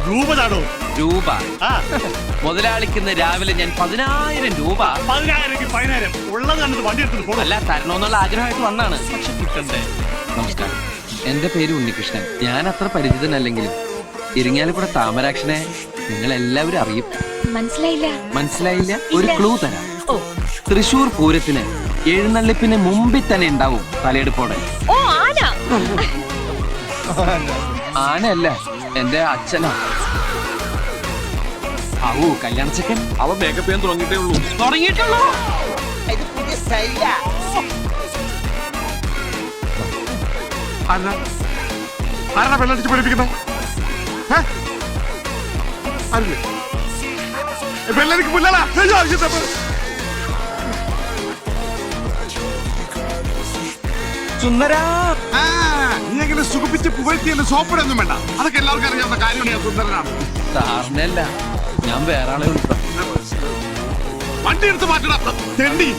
രൂപ താടോ. രൂപ മുതലാളിക്കുന്ന രാവിലെ ഞാൻ 10,000 രൂപ. 10,000 ഉള്ളത് കണ്ടിട്ട് വണ്ടി എടുത്തിട്ട് പോകണം. അല്ല, തരണമെന്നുള്ള ആഗ്രഹമായിട്ട് വന്നാണ്, പക്ഷെ കിട്ടണ്ടേ. നമസ്കാരം, എന്റെ പേര് ഉണ്ണികൃഷ്ണൻ. ഞാൻ അത്ര പരിചിതനല്ലെങ്കിലും ഇരിങ്ങാലക്കുട താമരാക്ഷനെ നിങ്ങൾ എല്ലാവരും അറിയും. മനസ്സിലായില്ല? ഒരു ക്ലൂ തരാം. തൃശൂർ പൂരത്തിന് എഴുന്നള്ളിപ്പിന് മുമ്പിൽ തന്നെ ഉണ്ടാവും തലയെടുപ്പോടെ. ആനയല്ല, എന്റെ അച്ഛനാ. ആവൂ, കല്യാണച്ചക്കൻ. അവ മേക്കപ്പ് ചെയ്യാൻ തുടങ്ങിയിട്ടുള്ളൂ. ആരാ വെള്ളടിച്ച് പഠിപ്പിക്കുന്നത്? വെള്ളരിക്ക് പുല്ലടാ. സുന്ദരാ, നീ എങ്ങനെ സുഖിപ്പിച്ച് പുകഴ്ത്തിയല്ലേ? സോപ്പിടൊന്നും വേണ്ട, അതൊക്കെ എല്ലാവർക്കും അറിയാവുന്ന കാര്യമാണ്. ഞാൻ സുന്ദരനാണ്. സാറിനല്ല, ഞാൻ വേറെ ആളെ വിളിക്കാം. വണ്ടി എടുത്ത് മാറ്റണം. തെണ്ടി.